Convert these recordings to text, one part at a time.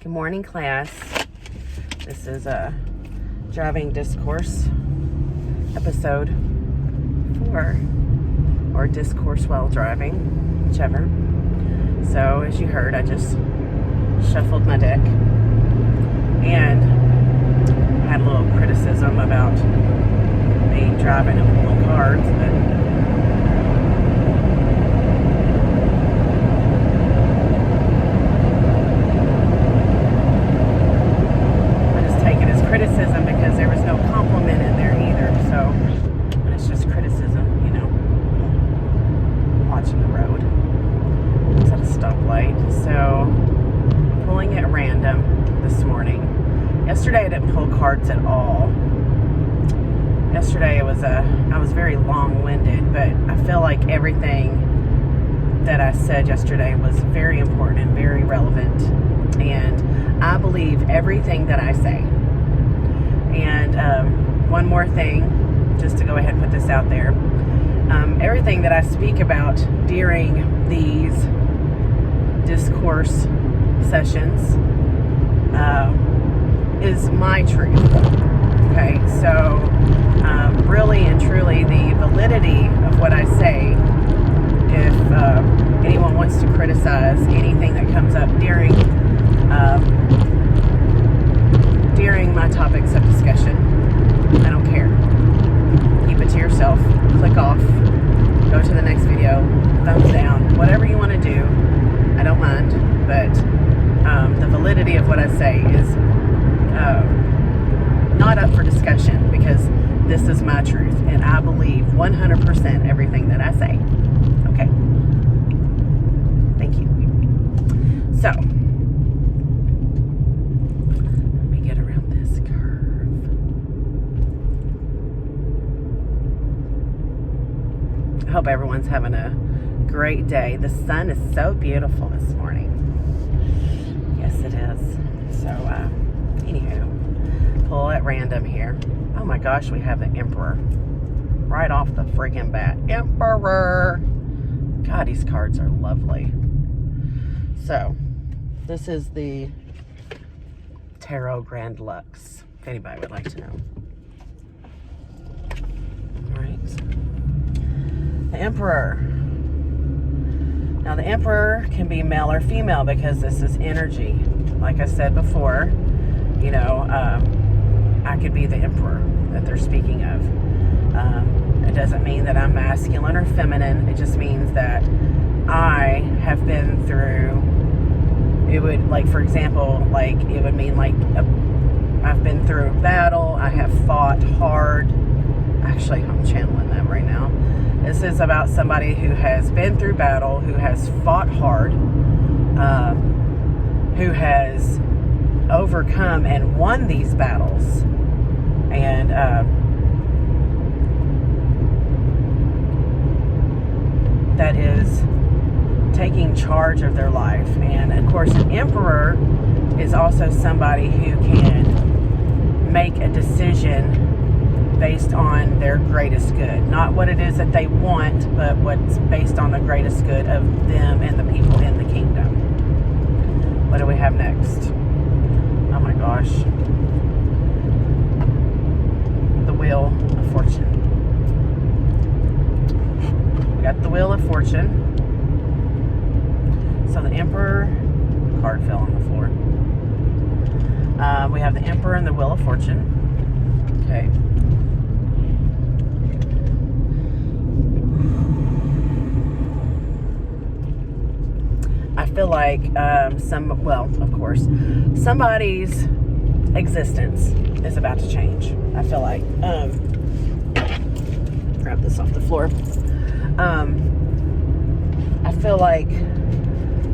Good morning, class. This is a driving discourse episode 4, or discourse while driving, whichever. So as you heard, I just shuffled my deck and had a little criticism about me driving and pulling cards, but criticism because there was no compliment in there either. So when it's just criticism, you know, watching the road. It's at a stoplight. So pulling at random this morning. Yesterday I didn't pull cards at all. Yesterday I was very long-winded, but I feel like everything that I said yesterday was very important and very relevant. And I believe everything that I say. And one more thing, just to go ahead and put this out there. Everything that I speak about during these discourse sessions is my truth. Okay, so really and truly the validity of what I say, if anyone wants to criticize anything that comes up during my topics of discussion, I don't care. Keep it to yourself. Click off. Go to the next video. Thumbs down. Whatever you want to do, I don't mind. But the validity of what I say is not up for discussion, because this is my truth, and I believe 100% everything that I say. Okay? Thank you. So, I hope everyone's having a great day. The sun is so beautiful this morning. Yes, it is. So, anywho, pull at random here. Oh my gosh, we have the Emperor right off the friggin' bat. Emperor! God, these cards are lovely. So, this is the Tarot Grand Lux, if anybody would like to know. All right. The Emperor. Now the Emperor can be male or female because this is energy. Like I said before, you know, I could be the Emperor that they're speaking of. It doesn't mean that I'm masculine or feminine. It just means that I have been through, it would, like, for example, like, it would mean like I've been through a battle. I have fought hard. Actually, I'm channeling that right now. This is about somebody who has been through battle, who has fought hard, who has overcome and won these battles, and that is taking charge of their life. And of course, an emperor is also somebody who can make a decision based on their greatest good. Not what it is that they want, but what's based on the greatest good of them and the people in the kingdom. What do we have next? Oh my gosh. The Wheel of Fortune. We got the Wheel of Fortune. So the Emperor card fell on the floor. We have the Emperor and the Wheel of Fortune. Okay. I feel like of course, somebody's existence is about to change. I feel like, grab this off the floor. I feel like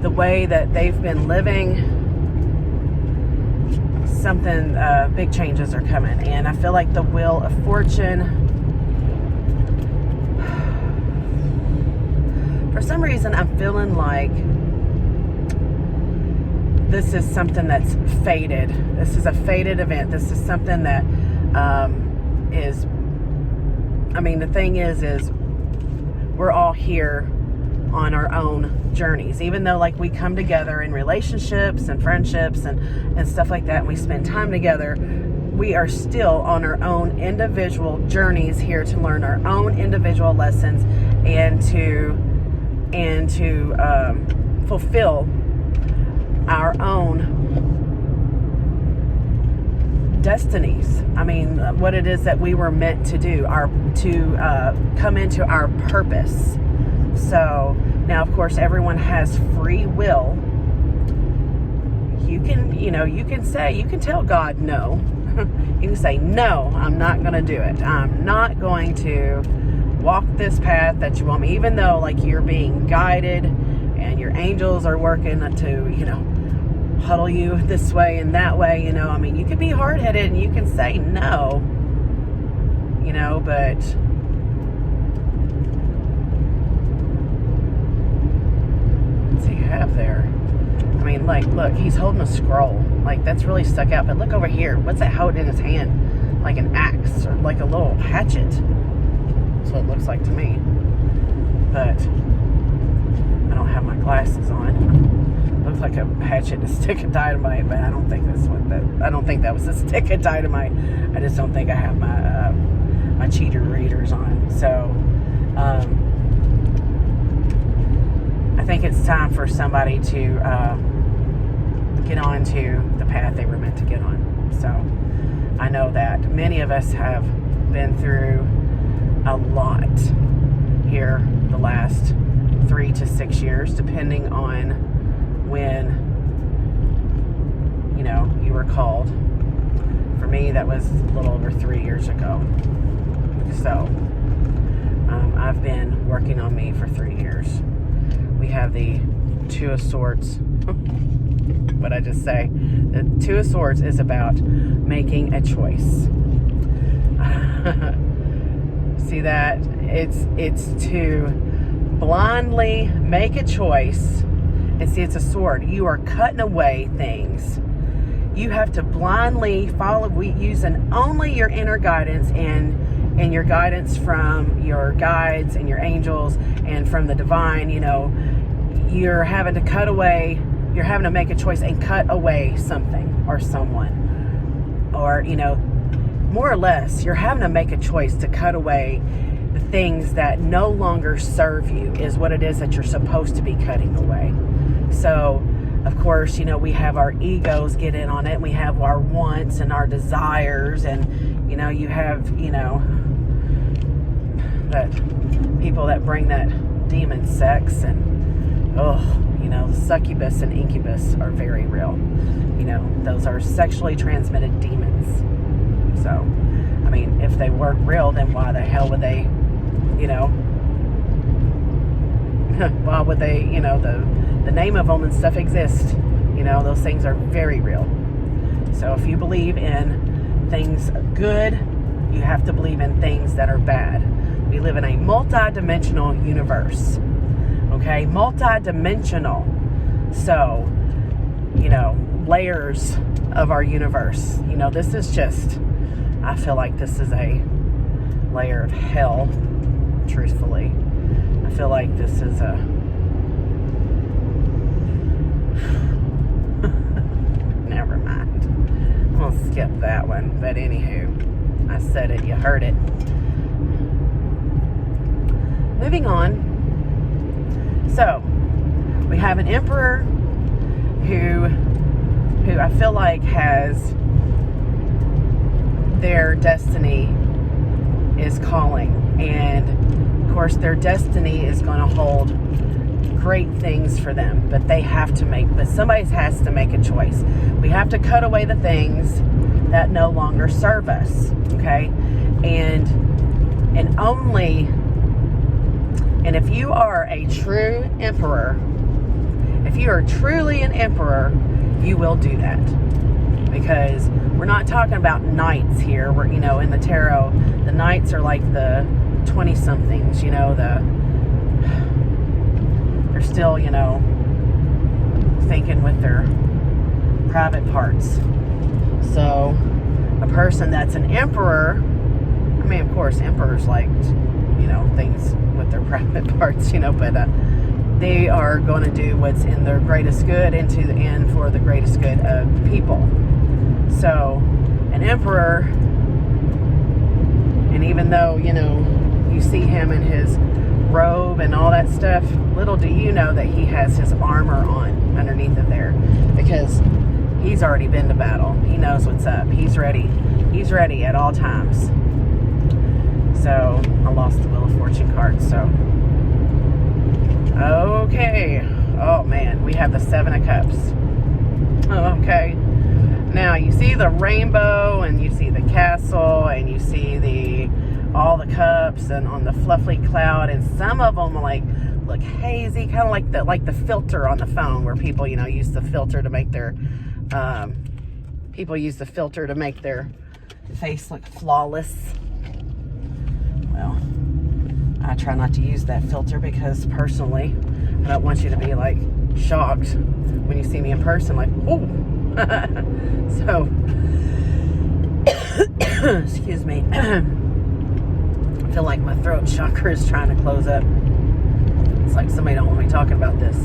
the way that they've been living, something, big changes are coming. And I feel like the Wheel of Fortune, for some reason, I'm feeling like this is something that's fated. This is a fated event. This is something that is, I mean, the thing is we're all here on our own journeys. Even though like we come together in relationships and friendships and stuff like that, and we spend time together, we are still on our own individual journeys here to learn our own individual lessons and to fulfill our own destinies. I mean, what it is that we were meant to do, to come into our purpose. So now, of course, everyone has free will. You can tell God no. You can say, no, I'm not going to do it. I'm not going to walk this path that you want me, even though like you're being guided and your angels are working to, huddle you this way and that way. I mean, you can be hard-headed and you can say no, but what's he have there? I mean, like, look, he's holding a scroll. Like, that's really stuck out. But look over here. What's that holding in his hand? Like an axe or like a little hatchet. That's what it looks like to me. But I don't have my glasses on. Looks like a hatchet and a stick of dynamite, but I don't think that was a stick of dynamite. I just don't think I have my cheater readers on. So, I think it's time for somebody to get on to the path they were meant to get on. So I know that many of us have been through a lot here the last 3 to 6 years, depending on when you were called. For me, that was a little over 3 years ago. So I've been working on me for 3 years. We have the Two of Swords. What I just say? The Two of Swords is about making a choice. See that? It's to blindly make a choice. And see, it's a sword. You are cutting away things. You have to blindly follow, using only your inner guidance and your guidance from your guides and your angels and from the divine. You're having to cut away. You're having to make a choice and cut away something or someone, or more or less, you're having to make a choice to cut away the things that no longer serve you, is what it is that you're supposed to be cutting away. So, of course, we have our egos get in on it. We have our wants and our desires, and you have that people that bring that demon sex, and the succubus and incubus are very real. Those are sexually transmitted demons. So, I mean, if they weren't real, then why the hell would they, why would they, the name of them and stuff exist. Those things are very real. So if you believe in things good, you have to believe in things that are bad. We live in a multi-dimensional universe. Okay? Multi-dimensional. So, layers of our universe. This is just, I feel like this is a layer of hell, truthfully. I feel like this is a never mind. I'll skip that one. But anywho, I said it, you heard it. Moving on. So, we have an emperor who I feel like has their destiny is calling, and of course their destiny is going to hold great things for them, but somebody has to make a choice. We have to cut away the things that no longer serve us, okay? And if you are a true emperor, if you are truly an emperor, you will do that. Because we're not talking about knights here. We're, in the tarot, the knights are like the 20-somethings, they're still, thinking with their private parts. So, a person that's an emperor, I mean, of course, emperors like, things with their private parts, but they are going to do what's in their greatest good and for the greatest good of people. So an emperor, and even though, you see him in his robe and all that stuff, little do you know that he has his armor on underneath of there, because he's already been to battle. He knows what's up. He's ready. He's ready at all times. So I lost the Wheel of Fortune card. So okay. Oh man, we have the Seven of Cups. Okay. Now you see the rainbow, and you see the castle, and you see all the cups, and on the fluffy cloud, and some of them look hazy, kind of like the filter on the phone, where people use the filter to make their face look flawless. Well, I try not to use that filter because personally I don't want you to be shocked when you see me in person, oh. So excuse me. I feel like my throat chakra is trying to close up. It's like somebody don't want me talking about this.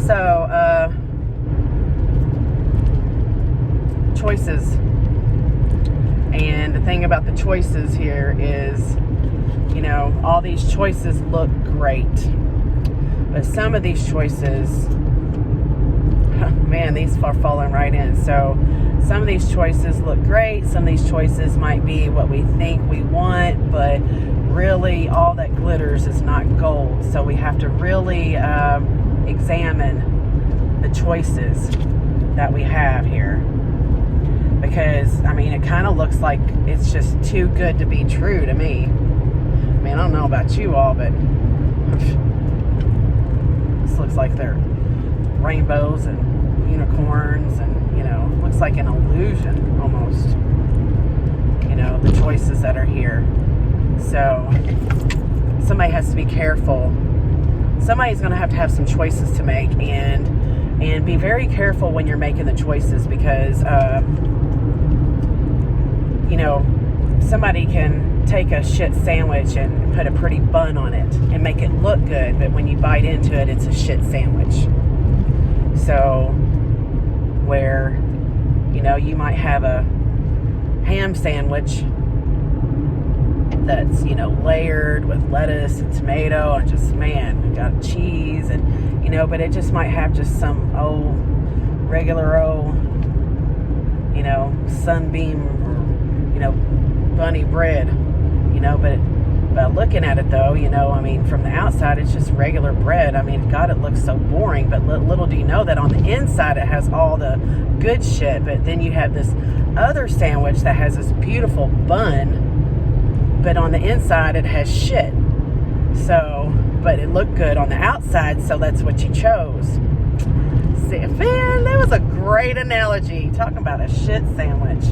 So choices. And the thing about the choices here is, all these choices look great, but some of these choices, man, these are falling right in. So some of these choices look great. Some of these choices might be what we think we want, but really all that glitters is not gold. So we have to really examine the choices that we have here, because it kind of looks like it's just too good to be true to me. I don't know about you all, but this looks like they're rainbows and unicorns, and looks like an illusion almost, the choices that are here. So somebody has to be careful. Somebody's going to have some choices to make, and be very careful when you're making the choices, because somebody can take a shit sandwich and put a pretty bun on it and make it look good, but when you bite into it, it's a shit sandwich. So where you might have a ham sandwich that's layered with lettuce and tomato and just got cheese, and but it just might have just some regular sunbeam or bunny bread, but looking at it though, from the outside it's just regular bread. God, it looks so boring, but little do you know that on the inside it has all the good shit. But then you have this other sandwich that has this beautiful bun, but on the inside it has shit. So, but it looked good on the outside, so that's what you chose. See, man, that was a great analogy, talking about a shit sandwich.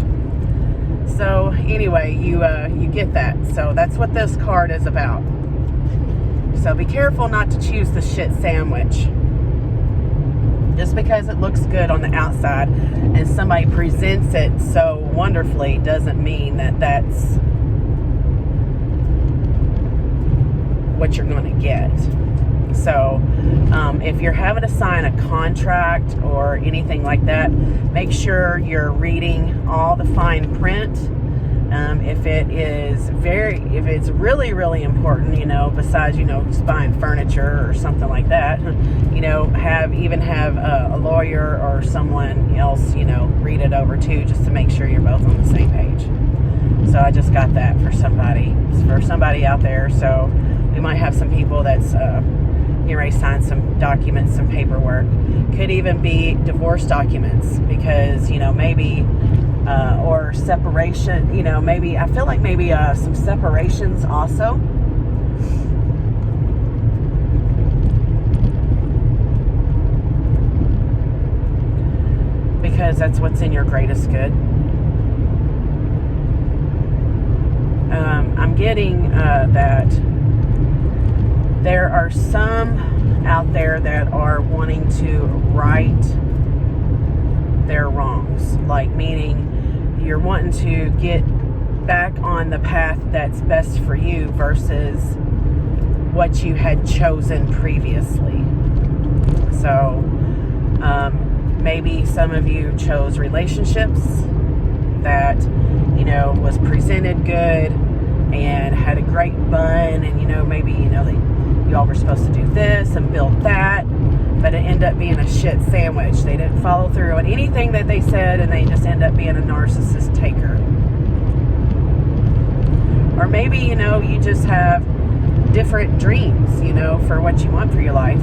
So anyway, you get that. So that's what this card is about. So be careful not to choose the shit sandwich. Just because it looks good on the outside and somebody presents it so wonderfully doesn't mean that that's what you're going to get. So if you're having to sign a contract or anything like that, make sure you're reading all the fine print. If it's really, really important, besides, just buying furniture or something like that, have a lawyer or someone else, read it over too, just to make sure you're both on the same page. So I just got that for somebody out there. So we might have some people that's getting ready to sign some documents, some paperwork. Could even be divorce documents, because maybe or separation, maybe I feel like maybe some separations also. Because that's what's in your greatest good. I'm getting that there are some out there that are wanting to right their wrongs, meaning you're wanting to get back on the path that's best for you versus what you had chosen previously. So maybe some of you chose relationships that, you know, was presented good and had a great bun, and, you know, maybe, you know, you all were supposed to do this and build that, but it ended up being a shit sandwich. They didn't follow through on anything that they said, and they just end up being a narcissist taker. Or maybe, you know, you just have different dreams, you know, for what you want for your life.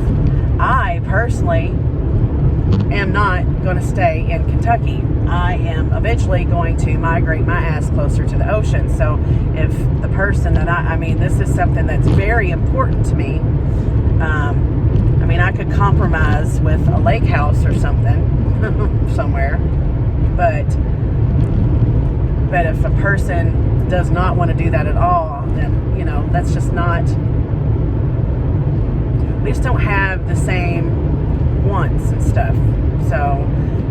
I personally am not going to stay in Kentucky. I am eventually going to migrate my ass closer to the ocean. So if the person that I mean, this is something that's very important to me. I mean, I could compromise with a lake house or something somewhere, but if a person does not want to do that at all, then, you know, that's just not, we just don't have the same wants and stuff. So,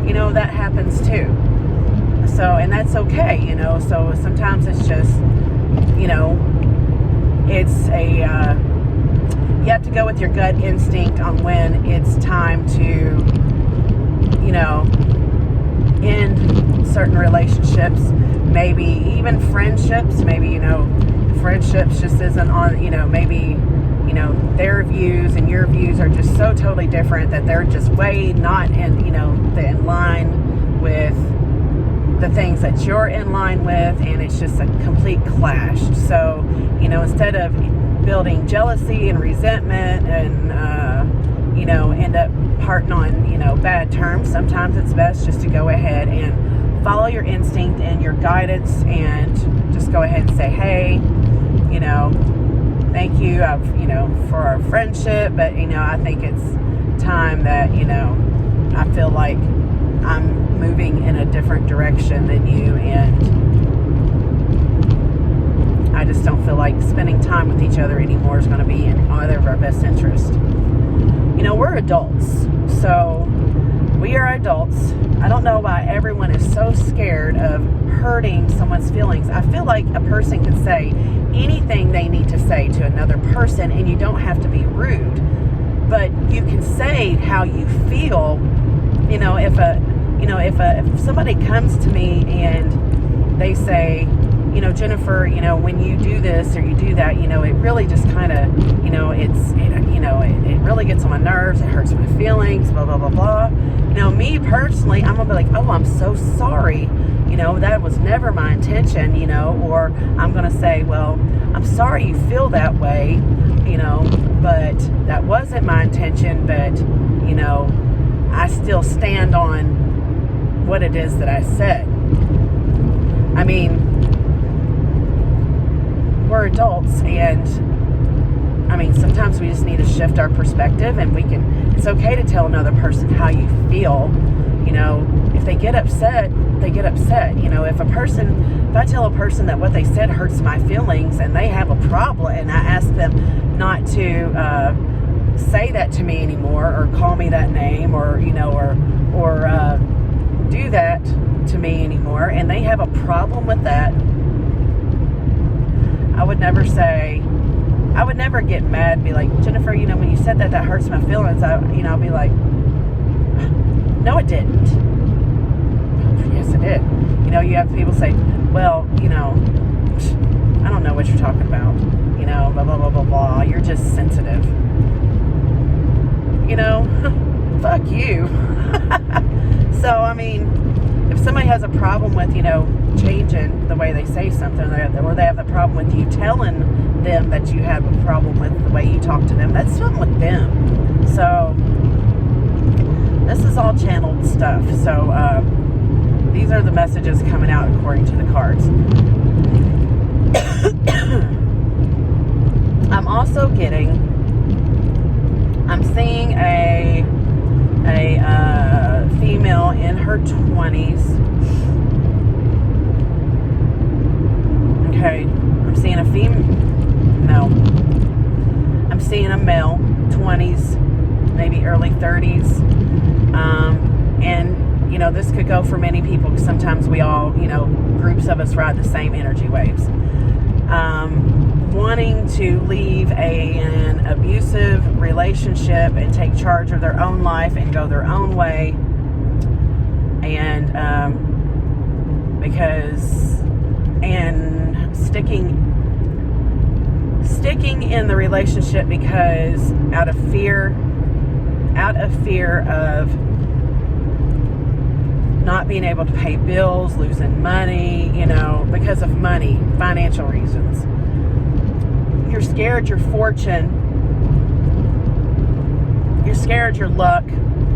you know, that happens too. So, and that's okay, you know. So sometimes it's just, you know, it's a, you have to go with your gut instinct on when it's time to, you know, end certain relationships, maybe even friendships. Maybe, you know, friendships just isn't on, you know, maybe, you know, their views and your views are just so totally different that they're just way not in, you know, in line with the things that you're in line with, and it's just a complete clash. So, you know, instead of building jealousy and resentment and, you know, end up parting on, you know, bad terms, sometimes it's best just to go ahead and follow your instinct and your guidance and just go ahead and say, hey, you know, thank you, you know, for our friendship, but, you know, I think it's time that, you know, I feel like I'm moving in a different direction than you, and I just don't feel like spending time with each other anymore is going to be in either of our best interest. You know, we're adults, so we are adults. I don't know why everyone is so scared of hurting someone's feelings. I feel like a person can say anything they need to say to another person, and you don't have to be rude, but you can say how you feel. You know, if somebody comes to me and they say, you know, Jennifer, you know, when you do this or you do that, you know, it really just kind of, you know, it really gets on my nerves. It hurts my feelings, blah, blah, blah, blah. You know, me personally, I'm going to be like, oh, I'm so sorry. You know, that was never my intention, you know, or I'm going to say, well, I'm sorry you feel that way, you know, but that wasn't my intention, but, you know, I still stand on what it is that I said. I mean, we're adults, and I mean, sometimes we just need to shift our perspective, and it's okay to tell another person how you feel. You know, if they get upset, they get upset. You know, if I tell a person that what they said hurts my feelings and they have a problem, and I ask them not to say that to me anymore, or call me that name, or, you know, or do that to me anymore, and they have a problem with that, I would never get mad and be like, Jennifer, you know, when you said that hurts my feelings, I'll be like, no, it didn't. Yes, it did. You know, you have people say, well, you know, I don't know what you're talking about. You know, blah, blah, blah, blah, blah. You're just sensitive. You know, fuck you. So, I mean, if somebody has a problem with, you know, changing the way they say something, or they have a problem with you telling them that you have a problem with the way you talk to them, that's something with them. So, this is all channeled stuff. So, these are the messages coming out according to the cards. I'm seeing a female in her 20s. Okay, I'm seeing I'm seeing a male, 20s, maybe early 30s. And, you know, this could go for many people, because sometimes we all, you know, groups of us ride the same energy waves. wanting to leave an abusive relationship and take charge of their own life and go their own way, and sticking in the relationship because out of fear of not being able to pay bills, losing money, because of money, financial reasons. You're scared your fortune, you're scared your luck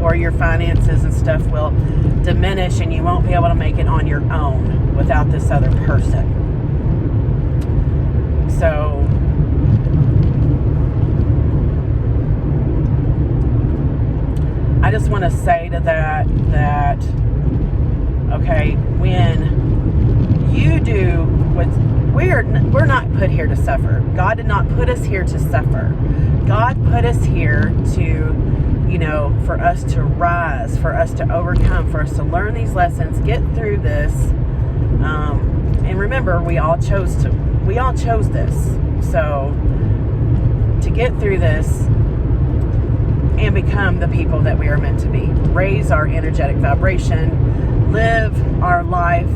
or your finances and stuff will diminish and you won't be able to make it on your own without this other person. So I just want to say to that, okay, when you do what we're not put here to suffer. God did not put us here to suffer. God put us here to, for us to rise, for us to overcome, for us to learn these lessons, get through this. And remember, we all chose this. So to get through this and become the people that we are meant to be, raise our energetic vibration, live our life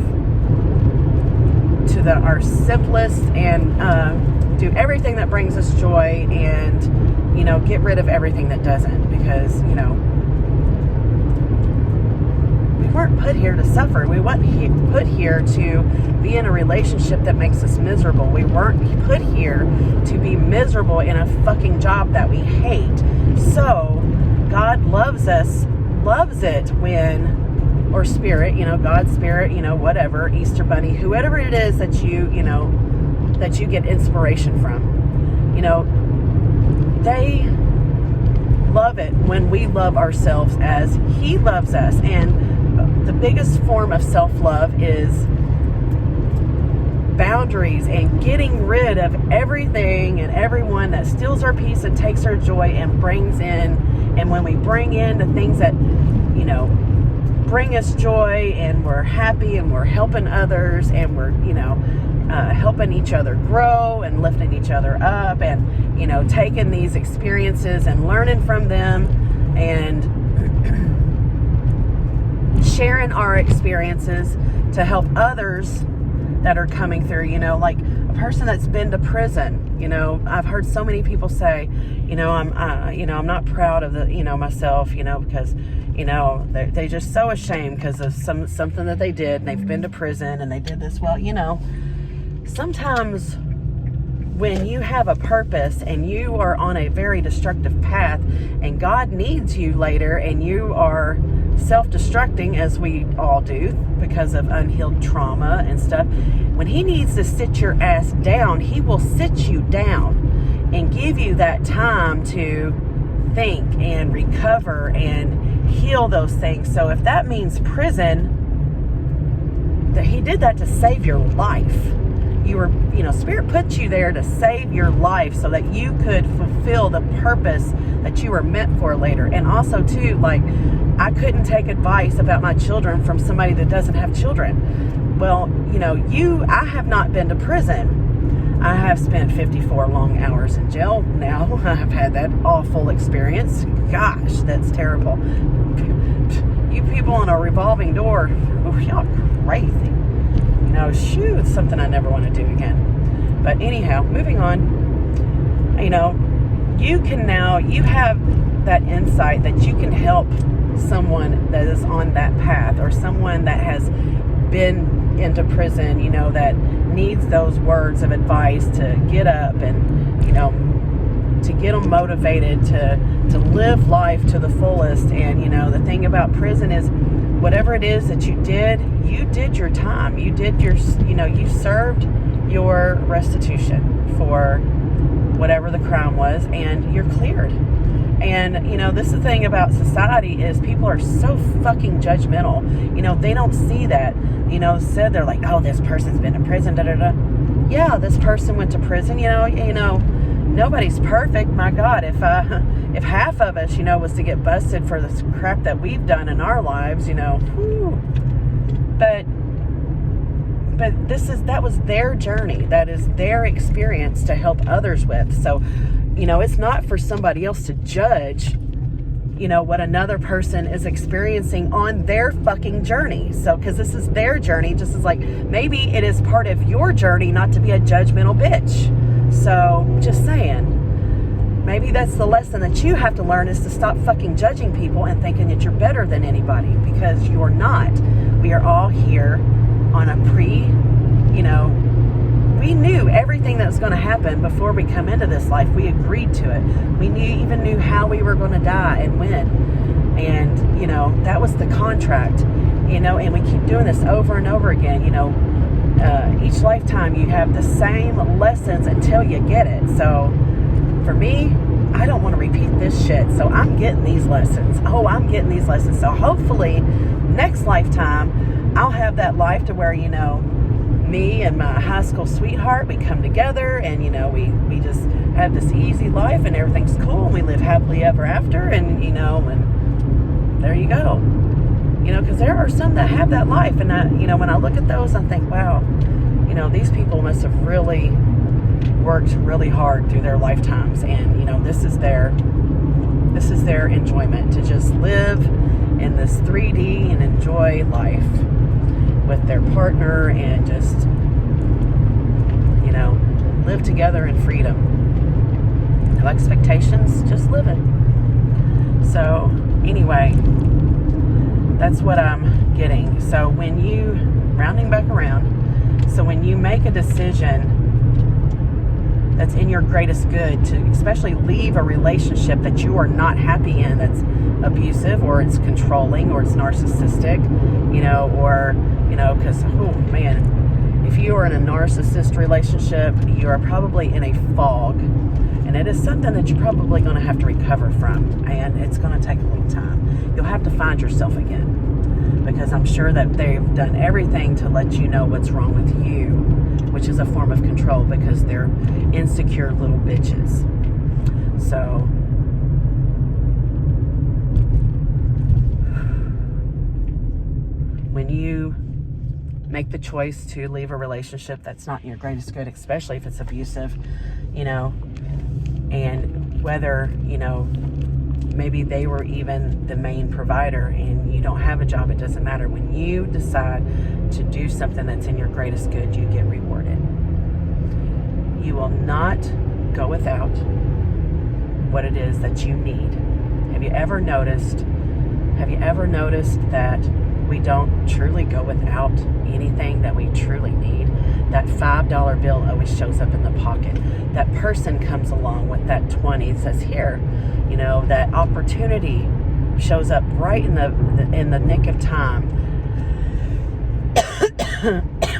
to our simplest, and do everything that brings us joy, and get rid of everything that doesn't, because we weren't put here to suffer. We weren't put here to be in a relationship that makes us miserable. We weren't put here to be miserable in a fucking job that we hate. So God loves us, loves it when, or spirit, God's spirit, whatever, Easter Bunny, whoever it is that you get inspiration from, they love it when we love ourselves as He loves us. And the biggest form of self-love is boundaries and getting rid of everything and everyone that steals our peace and takes our joy and brings in, and when we bring in the things that, bring us joy, and we're happy and we're helping others, and we're, helping each other grow and lifting each other up, and, taking these experiences and learning from them and sharing our experiences to help others that are coming through, like a person that's been to prison. I've heard so many people say, I'm not proud of myself, because, they're just so ashamed because of something that they did, and they've been to prison and they did this. Well, sometimes when you have a purpose and you are on a very destructive path and God needs you later, and you are self-destructing, as we all do because of unhealed trauma and stuff, when He needs to sit your ass down, He will sit you down and give you that time to think and recover and heal those things. So if that means prison, that He did that to save your life. You were, Spirit put you there to save your life so that you could fulfill the purpose that you were meant for later. And also too, I couldn't take advice about my children from somebody that doesn't have children. Well, I have not been to prison. I have spent 54 long hours in jail now. I've had that awful experience. Gosh, that's terrible. You people on a revolving door, y'all crazy. It's something I never want to do again. But anyhow, moving on, you have that insight that you can help someone that is on that path, or someone that has been into prison, that needs those words of advice to get up and, to get them motivated to live life to the fullest. And, the thing about prison is, whatever it is that you did your time. You did your, you served your restitution for whatever the crime was, and you're cleared. And, this is the thing about society is people are so fucking judgmental. They don't see that. Said they're like, oh, this person's been to prison, da-da-da. Yeah, this person went to prison, nobody's perfect. My God, if half of us, was to get busted for this crap that we've done in our lives, whew. But but that was their journey. That is their experience to help others with. So, it's not for somebody else to judge, what another person is experiencing on their fucking journey. So, because this is their journey, just as like, maybe it is part of your journey not to be a judgmental bitch. So, just saying. Maybe that's the lesson that you have to learn, is to stop fucking judging people and thinking that you're better than anybody, because you're not. We are all here on a we knew everything that was going to happen before we come into this life. We agreed to it. We even knew how we were going to die and when. And, that was the contract, and we keep doing this over and over again. Each lifetime you have the same lessons until you get it. So for me, I don't want to repeat this shit. So I'm getting these lessons. So hopefully next lifetime I'll have that life to where, me and my high school sweetheart, we come together and, we just have this easy life and everything's cool and we live happily ever after. And, and there you go. Because there are some that have that life. And when I look at those, I think, wow, these people must have really worked really hard through their lifetimes, and this is their enjoyment, to just live in this 3D and enjoy life with their partner and just live together in freedom. No expectations, just live it. So anyway, that's what I'm getting. So rounding back around, so when you make a decision that's in your greatest good, to especially leave a relationship that you are not happy in, that's abusive, or it's controlling, or it's narcissistic, because, oh man, if you are in a narcissist relationship, you are probably in a fog, and it is something that you're probably going to have to recover from, and it's going to take a little time. You'll have to find yourself again, because I'm sure that they've done everything to let you know what's wrong with you, which is a form of control, because they're insecure little bitches. So, when you make the choice to leave a relationship that's not in your greatest good, especially if it's abusive, and whether, maybe they were even the main provider and you don't have a job, it doesn't matter. When you decide to do something that's in your greatest good, you get rewarded. You will not go without what it is that you need. Have you ever noticed that we don't truly go without anything that we truly need? That $5 bill always shows up in the pocket. That person comes along with that 20 and says, here, that opportunity shows up right in the nick of time.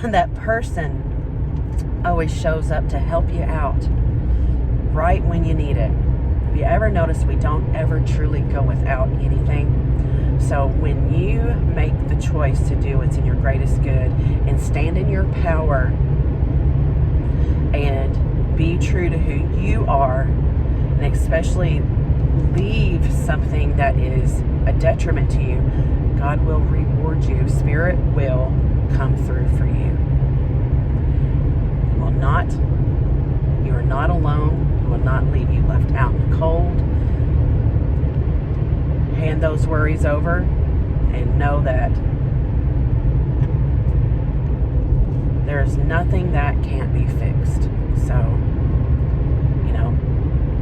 That person always shows up to help you out right when you need it. Have you ever noticed we don't ever truly go without anything? So when you make the choice to do what's in your greatest good and stand in your power and be true to who you are, and especially leave something that is a detriment to you, God will reward you. Spirit will come through for you. You are not alone. He will not leave you left out in the cold. Hand those worries over and know that there's nothing that can't be fixed. So,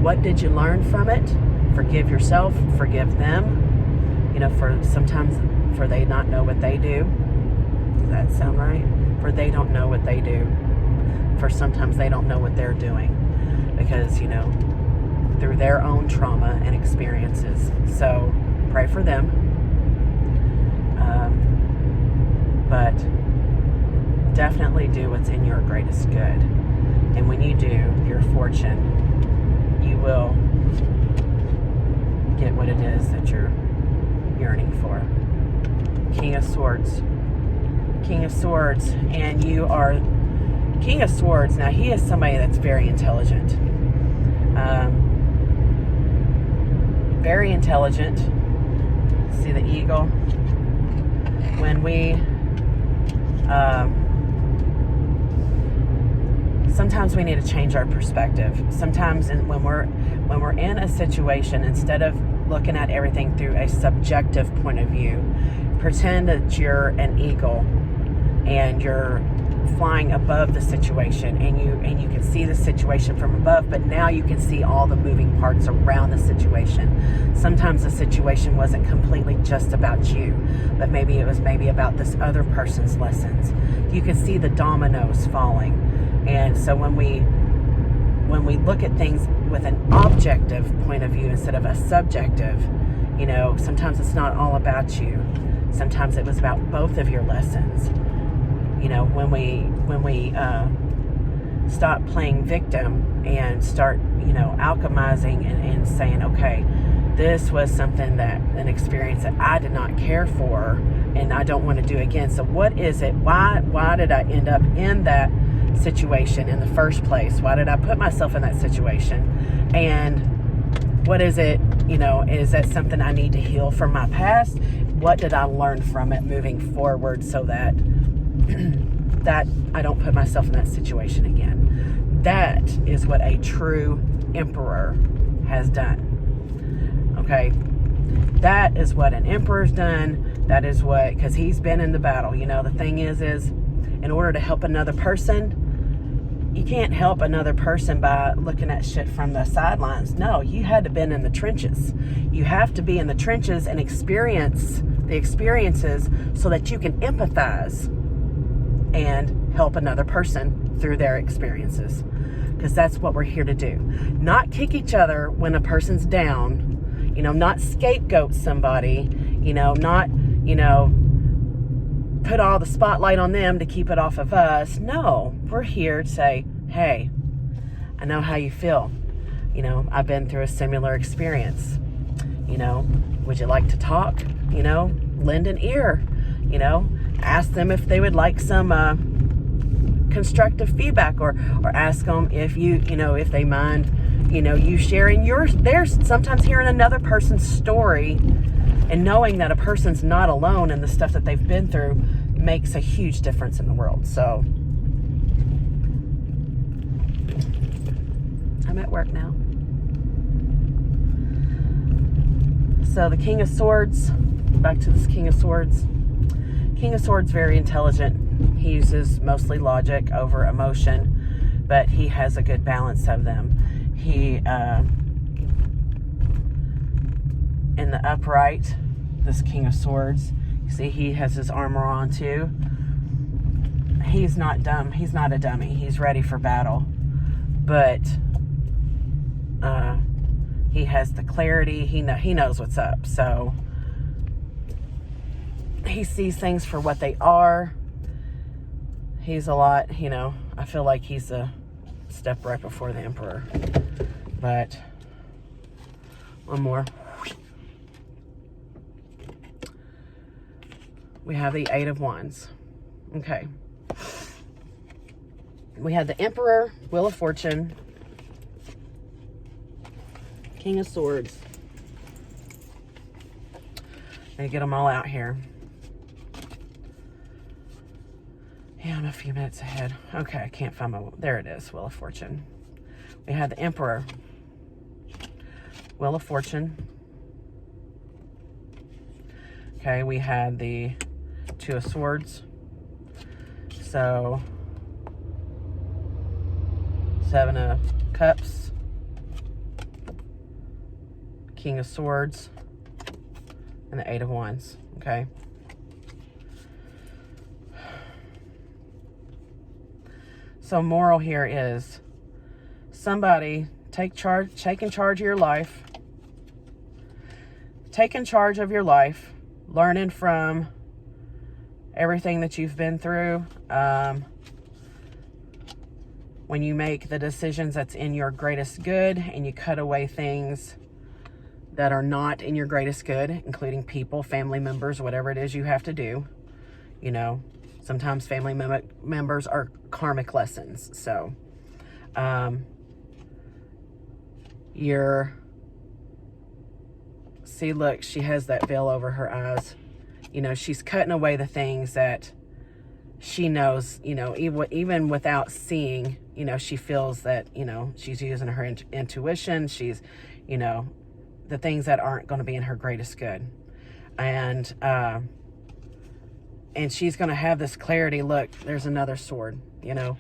what did you learn from it? Forgive yourself, forgive them. For they not know what they do. Does that sound right? For they don't know what they do. For sometimes they don't know what they're doing. Because, through their own trauma and experiences. So, pray for them. But definitely do what's in your greatest good. And when you do, your fortune, you will get what it is that you're yearning for. King of Swords. King of Swords. And you are King of Swords. Now, he is somebody that's very intelligent. Very intelligent. See the eagle? When we sometimes we need to change our perspective. Sometimes when we're in a situation, instead of looking at everything through a subjective point of view, pretend that you're an eagle and you're flying above the situation, and you can see the situation from above, but now you can see all the moving parts around the situation. Sometimes the situation wasn't completely just about you, but maybe it was about this other person's lessons. You can see the dominoes falling. And so when we look at things with an objective point of view instead of a subjective, sometimes it's not all about you. Sometimes it was about both of your lessons. When we stop playing victim and start, alchemizing and saying, okay, this was an experience that I did not care for and I don't want to do again. So what is it? Why did I end up in that situation in the first place? Why did I put myself in that situation? And what is it? Is that something I need to heal from my past? What did I learn from it moving forward so that that I don't put myself in that situation again? That is what a true emperor has done. Okay? That is what an emperor's done. That is what, because he's been in the battle. The thing is in order to help another person, you can't help another person by looking at shit from the sidelines. No, you had to been in the trenches. You have to be in the trenches and experience the experiences so that you can empathize and help another person through their experiences. Because that's what we're here to do. Not kick each other when a person's down, not scapegoat somebody, not, put all the spotlight on them to keep it off of us. No, we're here to say, hey, I know how you feel. I've been through a similar experience. Would you like to talk? Lend an ear, ask them if they would like some constructive feedback, or ask them if if they mind, you sharing theirs. Sometimes hearing another person's story and knowing that a person's not alone in the stuff that they've been through makes a huge difference in the world. So I'm at work now. So the King of Swords, back to this King of Swords. King of Swords, very intelligent. He uses mostly logic over emotion, but he has a good balance of them. He, in the upright, this King of Swords, you see he has his armor on too. He's not dumb. He's not a dummy. He's ready for battle. But he has the clarity. He knows what's up. So he sees things for what they are. He's a lot, I feel like he's a step right before the Emperor. But one more. We have the Eight of Wands. Okay. We have the Emperor, Wheel of Fortune, King of Swords. Let me get them all out here. Yeah, I'm a few minutes ahead. Okay, I can't find there it is, Wheel of Fortune. We have the Emperor, Wheel of Fortune. Okay, we had the Two of Swords. So, Seven of Cups, King of Swords, and the Eight of Wands. Okay. So moral here is somebody taking charge of your life. Taking charge of your life, learning from everything that you've been through. When you make the decisions that's in your greatest good and you cut away things that are not in your greatest good, including people, family members, whatever it is you have to do. Sometimes family members are karmic lessons. So, see, look, she has that veil over her eyes. She's cutting away the things that she knows, you know, even without seeing, you know, she feels that, you know, she's using her intuition. She's, you know, the things that aren't going to be in her greatest good. And she's going to have this clarity. Look, there's another sword, you know.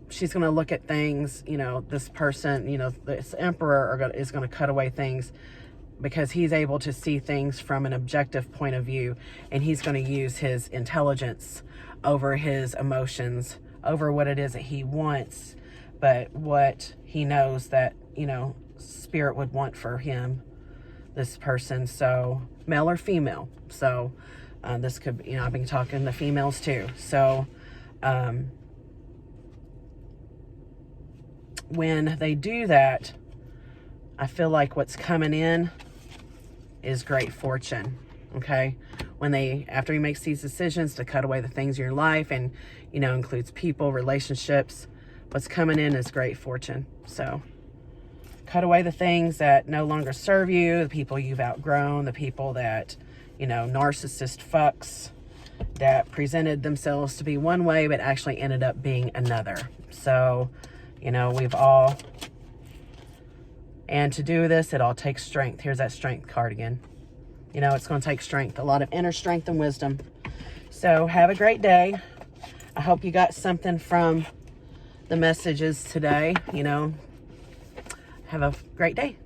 She's going to look at things, you know, this person, you know, this emperor is going to cut away things because he's able to see things from an objective point of view, and he's going to use his intelligence over his emotions, over what it is that he wants, but what he knows that, you know, spirit would want for him, this person. So male or female. So this could, you know, I've been talking to females too. So when they do that, I feel like what's coming in is great fortune. Okay, after he makes these decisions to cut away the things in your life, and, you know, includes people, relationships, what's coming in is great fortune. So cut away the things that no longer serve you, the people you've outgrown, the people that, you know, narcissist fucks that presented themselves to be one way but actually ended up being another. So, you know, and to do this, it all takes strength. Here's that strength card again. You know, it's going to take strength, a lot of inner strength and wisdom. So have a great day. I hope you got something from the messages today. You know, have a great day.